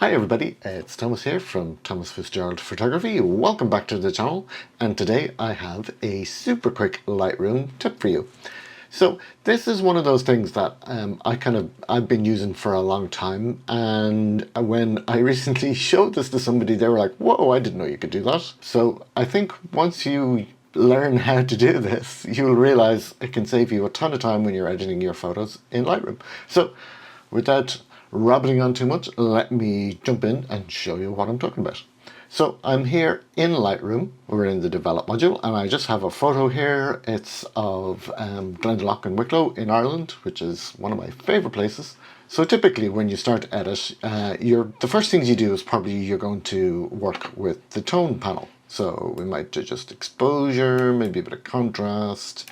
Hi everybody, it's Thomas here from Thomas Fitzgerald Photography. Welcome back to the channel, and today I have a super quick Lightroom tip for you. So this is one of those things that I've been using for a long time, and when I recently showed this to somebody, they were like, whoa, I didn't know you could do that. So I think once you learn how to do this, you'll realize it can save you a ton of time when you're editing your photos in Lightroom. So without rambling on too much, let me jump in and show you what I'm talking about. So I'm here in Lightroom, we're in the develop module, and I just have a photo here. It's of Glendalough and Wicklow in Ireland, which is one of my favourite places. So typically when you start to edit, the first things you do is probably you're going to work with the tone panel. So we might adjust exposure, maybe a bit of contrast,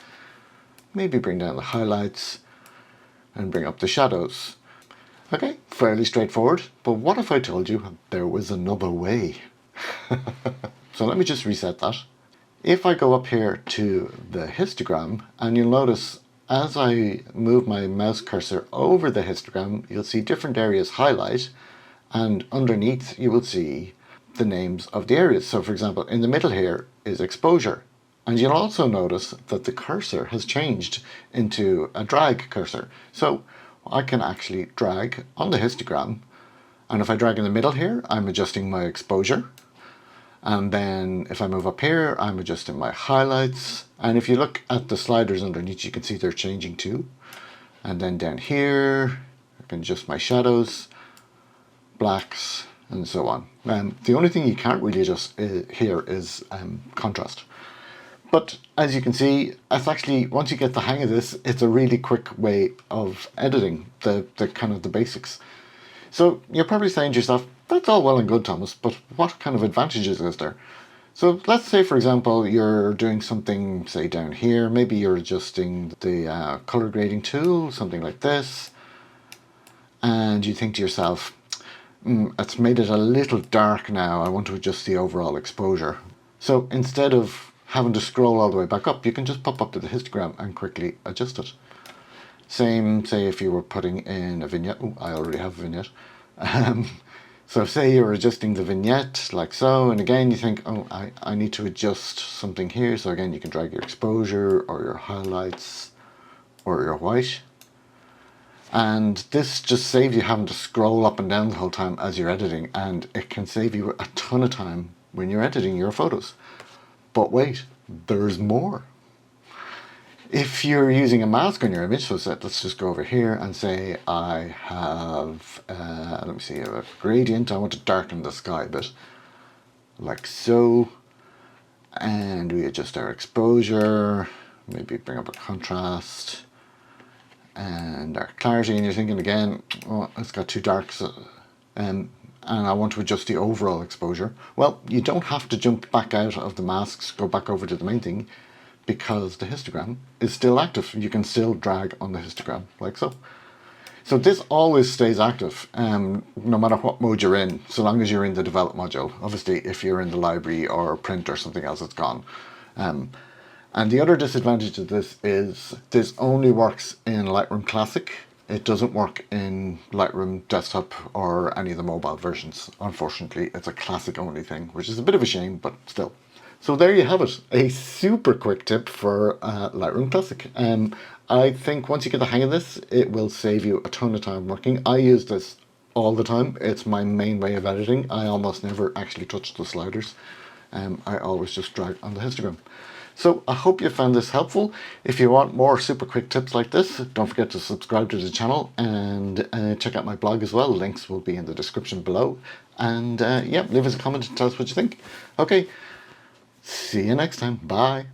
maybe bring down the highlights and bring up the shadows. Okay, fairly straightforward, but what if I told you there was another way? So let me just reset that. If I go up here to the histogram, and you'll notice as I move my mouse cursor over the histogram, you'll see different areas highlight, and underneath you will see the names of the areas. So for example, in the middle here is exposure. And you'll also notice that the cursor has changed into a drag cursor. So I can actually drag on the histogram, and if I drag in the middle here, I'm adjusting my exposure. And then if I move up here, I'm adjusting my highlights. And if you look at the sliders underneath, you can see they're changing too. And then down here, I can adjust my shadows, blacks, and so on. The only thing you can't really adjust here is contrast. But as you can see, it's actually, once you get the hang of this, it's a really quick way of editing the basics. So you're probably saying to yourself, that's all well and good, Thomas, but what kind of advantages is there? So let's say, for example, you're doing something, say down here, maybe you're adjusting the color grading tool, something like this, and you think to yourself, it's made it a little dark now, I want to adjust the overall exposure. So instead of having to scroll all the way back up, you can just pop up to the histogram and quickly adjust it. Same, say if you were putting in a vignette. Oh, I already have a vignette. So say you're adjusting the vignette like so, and again you think, oh, I need to adjust something here. So again, you can drag your exposure or your highlights or your white. And this just saves you having to scroll up and down the whole time as you're editing, and it can save you a ton of time when you're editing your photos. But wait, there's more. If you're using a mask on your image, so let's just go over here and say I have, let me see, a gradient. I want to darken the sky a bit, like so. And we adjust our exposure, maybe bring up a contrast and our clarity. And you're thinking again, oh, it's got too dark. So, and I want to adjust the overall exposure. Well, you don't have to jump back out of the masks, go back over to the main thing, because the histogram is still active. You can still drag on the histogram like so. So this always stays active, no matter what mode you're in, so long as you're in the develop module. Obviously, if you're in the library or print or something else, it's gone. And the other disadvantage of this is this only works in Lightroom Classic. It doesn't work in Lightroom Desktop or any of the mobile versions. Unfortunately, it's a Classic only thing, which is a bit of a shame, but still. So there you have it, a super quick tip for Lightroom Classic. I think once you get the hang of this, it will save you a ton of time working. I use this all the time. It's my main way of editing. I almost never actually touch the sliders. I always just drag on the histogram. So I hope you found this helpful. If you want more super quick tips like this, don't forget to subscribe to the channel and check out my blog as well. Links will be in the description below. And yeah, leave us a comment and tell us what you think. Okay, see you next time. Bye.